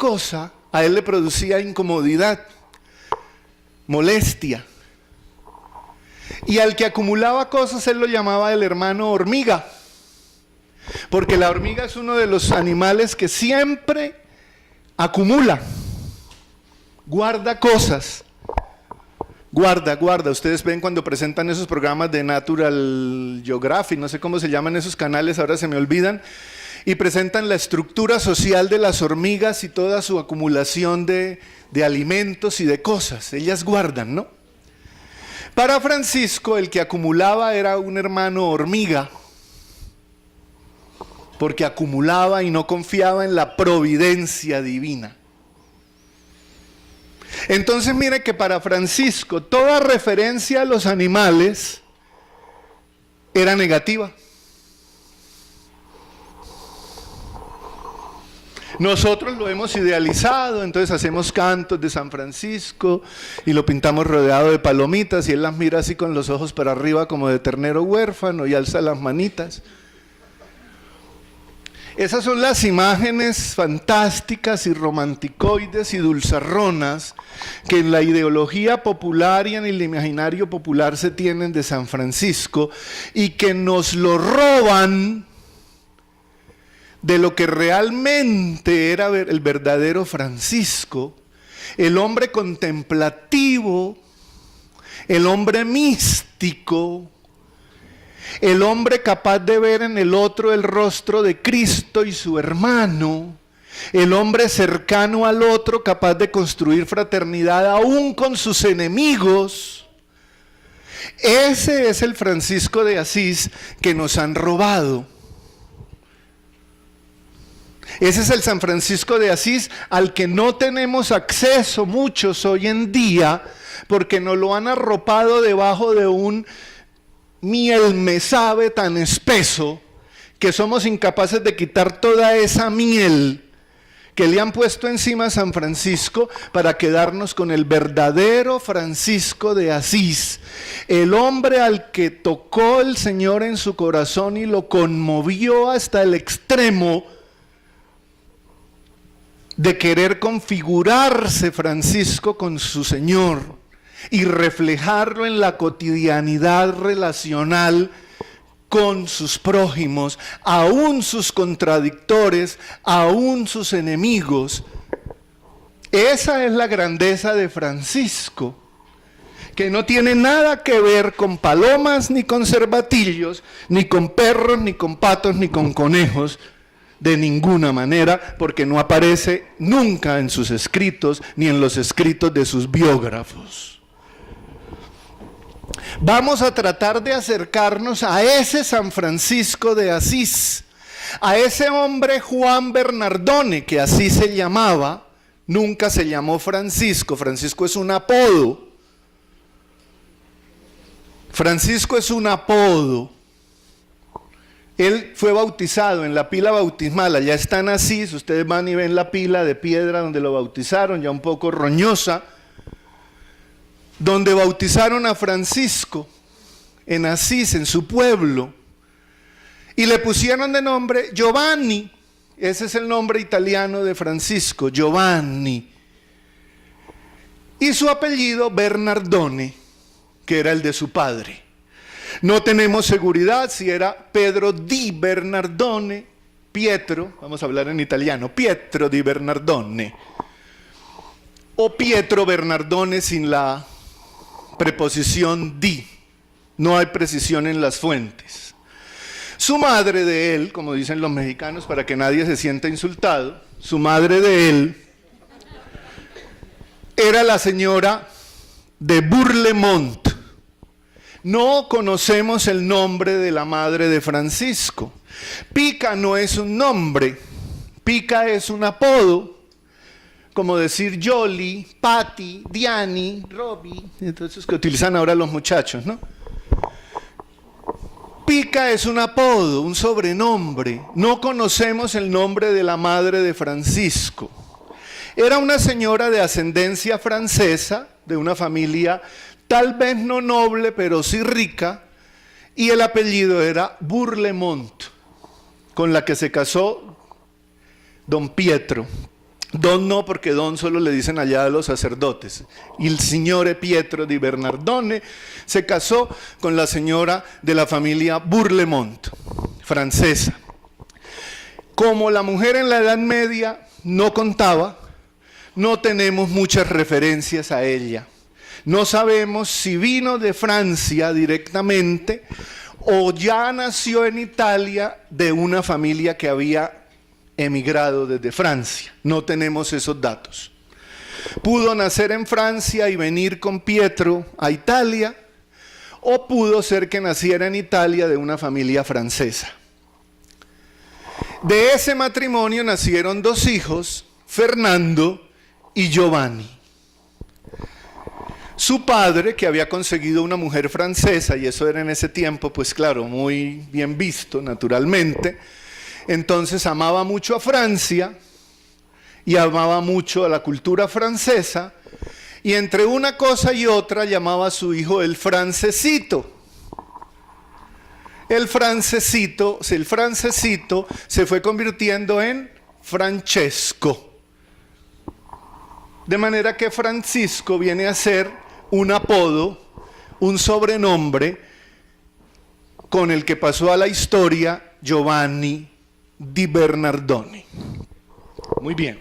cosa a él le producía incomodidad, molestia. Y al que acumulaba cosas él lo llamaba el hermano hormiga, porque la hormiga es uno de los animales que siempre acumula, guarda cosas, guarda. Ustedes ven cuando presentan esos programas de Natural Geographic, no sé cómo se llaman esos canales, ahora se me olvidan, y presentan la estructura social de las hormigas y toda su acumulación de alimentos y de cosas. Ellas guardan, ¿no? Para Francisco, el que acumulaba era un hermano hormiga, porque acumulaba y no confiaba en la providencia divina. Entonces mire que para Francisco toda referencia a los animales era negativa. Nosotros lo hemos idealizado, entonces hacemos cantos de San Francisco y lo pintamos rodeado de palomitas y él las mira así con los ojos para arriba como de ternero huérfano y alza las manitas. Esas son las imágenes fantásticas y romanticoides y dulzarronas que en la ideología popular y en el imaginario popular se tienen de San Francisco y que nos lo roban de lo que realmente era el verdadero Francisco, el hombre contemplativo, el hombre místico, el hombre capaz de ver en el otro el rostro de Cristo y su hermano, el hombre cercano al otro capaz de construir fraternidad aún con sus enemigos. Ese es el Francisco de Asís que nos han robado. Ese es el San Francisco de Asís al que no tenemos acceso muchos hoy en día porque nos lo han arropado debajo de un miel me sabe tan espeso que somos incapaces de quitar toda esa miel que le han puesto encima a San Francisco para quedarnos con el verdadero Francisco de Asís, el hombre al que tocó el Señor en su corazón y lo conmovió hasta el extremo de querer configurarse Francisco con su Señor y reflejarlo en la cotidianidad relacional con sus prójimos, aún sus contradictores, aún sus enemigos. Esa es la grandeza de Francisco, que no tiene nada que ver con palomas, ni con cervatillos, ni con perros, ni con patos, ni con conejos, de ninguna manera, porque no aparece nunca en sus escritos, ni en los escritos de sus biógrafos. Vamos a tratar de acercarnos a ese San Francisco de Asís, a ese hombre Juan Bernardone, que así se llamaba, nunca se llamó Francisco. Francisco es un apodo. Francisco es un apodo. Él fue bautizado en la pila bautismal, allá está en Asís, ustedes van y ven la pila de piedra donde lo bautizaron, ya un poco roñosa, donde bautizaron a Francisco, en Asís, en su pueblo, y le pusieron de nombre Giovanni, ese es el nombre italiano de Francisco, Giovanni, y su apellido Bernardone, que era el de su padre. No tenemos seguridad si era Pedro di Bernardone, Pietro, vamos a hablar en italiano, Pietro di Bernardone, o Pietro Bernardone sin la preposición di. No hay precisión en las fuentes. Su madre de él, como dicen los mexicanos para que nadie se sienta insultado, su madre de él era la señora de Bourlemont. No conocemos el nombre de la madre de Francisco. Pica no es un nombre, Pica es un apodo, como decir Yoli, Patti, Diani, Robbie, entonces que utilizan ahora los muchachos, ¿no? Pica es un apodo, un sobrenombre. No conocemos el nombre de la madre de Francisco. Era una señora de ascendencia francesa, de una familia tal vez no noble, pero sí rica, y el apellido era Bourlemont, con la que se casó don Pietro. Don no, porque don solo le dicen allá a los sacerdotes. Il signore Pietro di Bernardone se casó con la señora de la familia Bourlemont, francesa. Como la mujer en la Edad Media no contaba, no tenemos muchas referencias a ella. No sabemos si vino de Francia directamente o ya nació en Italia de una familia que había emigrado desde Francia. No tenemos esos datos. Pudo nacer en Francia y venir con Pietro a Italia, o pudo ser que naciera en Italia de una familia francesa. De ese matrimonio nacieron 2 hijos, Fernando y Giovanni. Su padre, que había conseguido una mujer francesa, y eso era en ese tiempo, pues claro, muy bien visto, naturalmente, entonces amaba mucho a Francia y amaba mucho a la cultura francesa, y entre una cosa y otra llamaba a su hijo el francesito. El francesito se fue convirtiendo en Francesco. De manera que Francisco viene a ser un apodo, un sobrenombre con el que pasó a la historia Giovanni di Bernardone. Muy bien.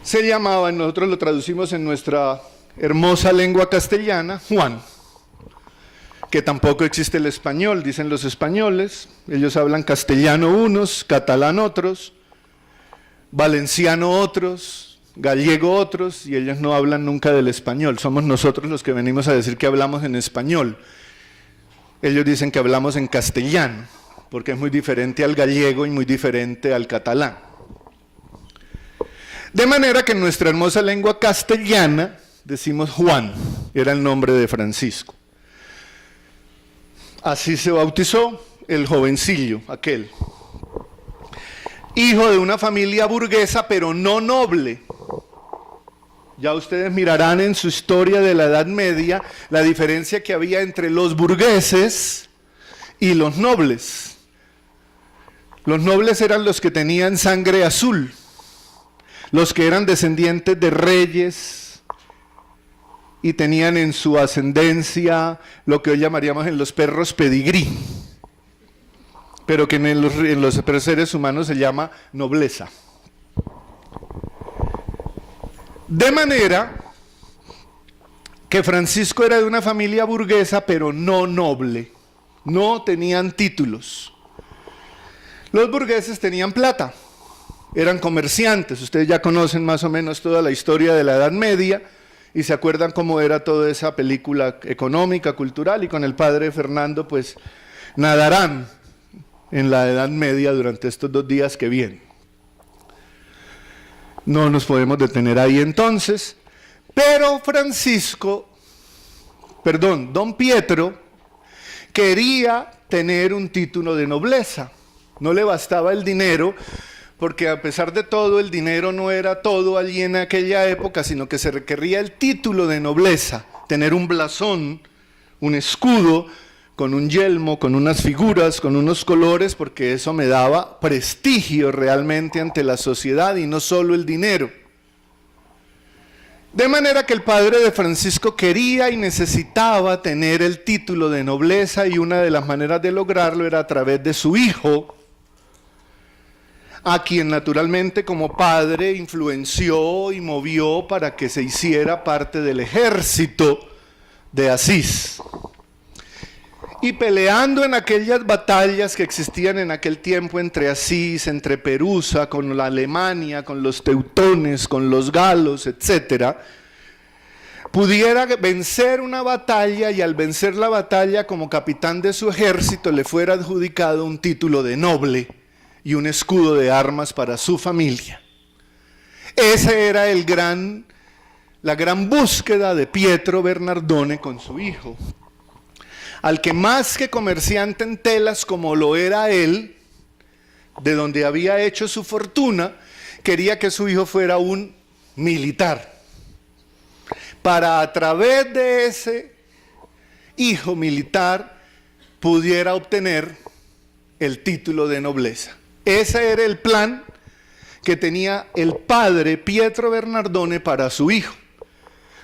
Se llamaba, nosotros lo traducimos en nuestra hermosa lengua castellana, Juan, que tampoco existe el español, dicen los españoles. Ellos hablan castellano unos, catalán otros, valenciano otros, gallego otros, y ellos no hablan nunca del español. Somos nosotros los que venimos a decir que hablamos en español. Ellos dicen que hablamos en castellano, porque es muy diferente al gallego y muy diferente al catalán. De manera que en nuestra hermosa lengua castellana decimos Juan, era el nombre de Francisco. Así se bautizó el jovencillo, aquel. Hijo de una familia burguesa, pero no noble. Ya ustedes mirarán en su historia de la Edad Media la diferencia que había entre los burgueses y los nobles. Los nobles eran los que tenían sangre azul, los que eran descendientes de reyes y tenían en su ascendencia lo que hoy llamaríamos en los perros pedigrí, pero que en los seres humanos se llama nobleza. De manera que Francisco era de una familia burguesa, pero no noble, no tenían títulos. Los burgueses tenían plata, eran comerciantes. Ustedes ya conocen más o menos toda la historia de la Edad Media y se acuerdan cómo era toda esa película económica, cultural, y con el padre Fernando pues nadarán en la Edad Media durante estos 2 días que vienen. No nos podemos detener ahí entonces, pero don Pietro quería tener un título de nobleza. No le bastaba el dinero, porque a pesar de todo, el dinero no era todo allí en aquella época, sino que se requería el título de nobleza, tener un blasón, un escudo, con un yelmo, con unas figuras, con unos colores, porque eso me daba prestigio realmente ante la sociedad y no solo el dinero. De manera que el padre de Francisco quería y necesitaba tener el título de nobleza, y una de las maneras de lograrlo era a través de su hijo, a quien naturalmente como padre influenció y movió para que se hiciera parte del ejército de Asís. Y peleando en aquellas batallas que existían en aquel tiempo entre Asís, entre Perusa, con la Alemania, con los teutones, con los galos, etc., pudiera vencer una batalla, y al vencer la batalla como capitán de su ejército le fuera adjudicado un título de noble y un escudo de armas para su familia. Esa era la gran búsqueda de Pietro Bernardone con su hijo, al que más que comerciante en telas como lo era él, de donde había hecho su fortuna, quería que su hijo fuera un militar, para a través de ese hijo militar pudiera obtener el título de nobleza. Ese era el plan que tenía el padre Pietro Bernardone para su hijo.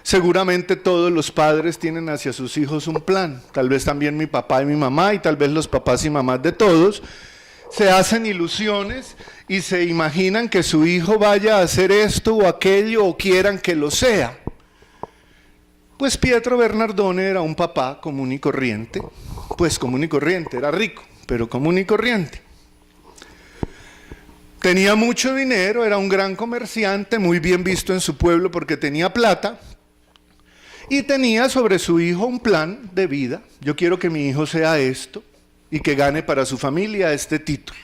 Seguramente todos los padres tienen hacia sus hijos un plan, tal vez también mi papá y mi mamá, y tal vez los papás y mamás de todos, se hacen ilusiones y se imaginan que su hijo vaya a hacer esto o aquello o quieran que lo sea. Pues Pietro Bernardone era un papá común y corriente, pues común y corriente, era rico, pero común y corriente. Tenía mucho dinero, era un gran comerciante, muy bien visto en su pueblo porque tenía plata, y tenía sobre su hijo un plan de vida. Yo quiero que mi hijo sea esto y que gane para su familia este título.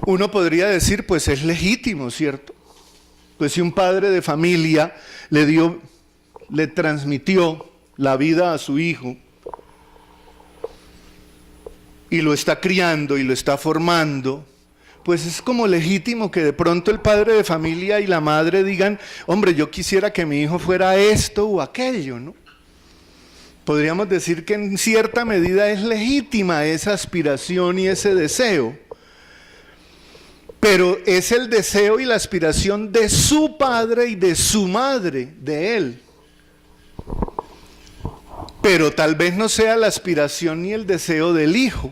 Uno podría decir, pues es legítimo, ¿cierto? Pues si un padre de familia le transmitió la vida a su hijo y lo está criando y lo está formando, pues es como legítimo que de pronto el padre de familia y la madre digan, hombre, yo quisiera que mi hijo fuera esto o aquello, ¿no? Podríamos decir que en cierta medida es legítima esa aspiración y ese deseo, pero es el deseo y la aspiración de su padre y de su madre, de él. Pero tal vez no sea la aspiración ni el deseo del hijo,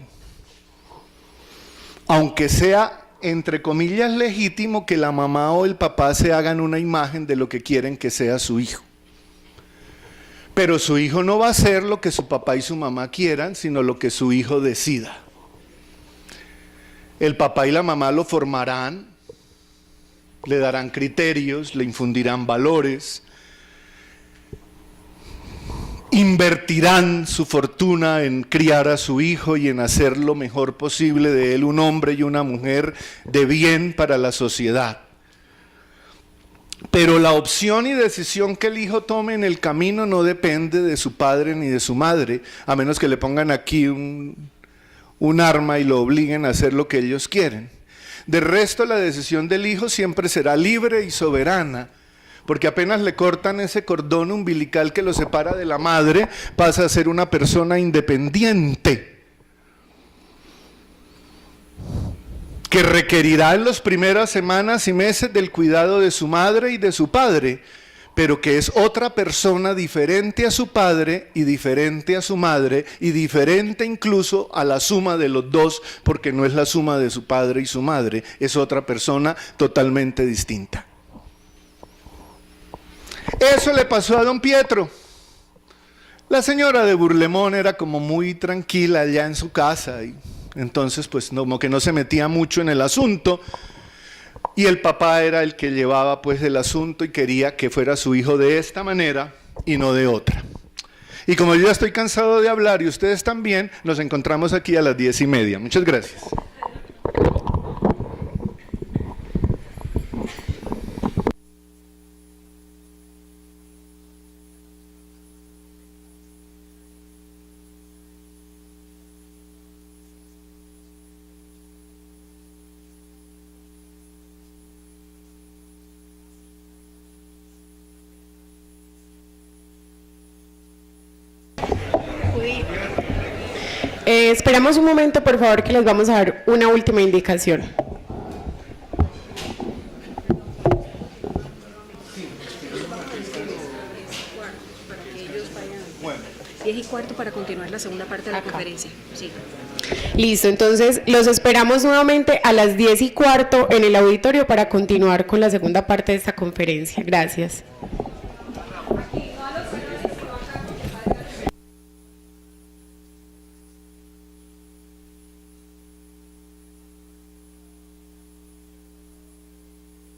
aunque sea entre comillas legítimo que la mamá o el papá se hagan una imagen de lo que quieren que sea su hijo. Pero su hijo no va a ser lo que su papá y su mamá quieran, sino lo que su hijo decida. El papá y la mamá lo formarán, le darán criterios, le infundirán valores, invertirán su fortuna en criar a su hijo y en hacer lo mejor posible de él un hombre y una mujer de bien para la sociedad. Pero la opción y decisión que el hijo tome en el camino no depende de su padre ni de su madre, a menos que le pongan aquí un arma y lo obliguen a hacer lo que ellos quieren. De resto, la decisión del hijo siempre será libre y soberana, porque apenas le cortan ese cordón umbilical que lo separa de la madre, pasa a ser una persona independiente, que requerirá en las primeras semanas y meses del cuidado de su madre y de su padre, pero que es otra persona diferente a su padre y diferente a su madre y diferente incluso a la suma de los dos, porque no es la suma de su padre y su madre, es otra persona totalmente distinta. Eso le pasó a don Pietro. La señora de Burlemón era como muy tranquila allá en su casa y entonces pues como que no se metía mucho en el asunto, y el papá era el que llevaba pues el asunto y quería que fuera su hijo de esta manera y no de otra. Y como yo ya estoy cansado de hablar y ustedes también, nos encontramos aquí a las 10:30. Muchas gracias. Esperamos un momento, por favor, que les vamos a dar una última indicación. Bueno. 10:15 para continuar la segunda parte de la conferencia. Sí. Listo, entonces los esperamos nuevamente a las 10:15 en el auditorio para continuar con la segunda parte de esta conferencia. Gracias.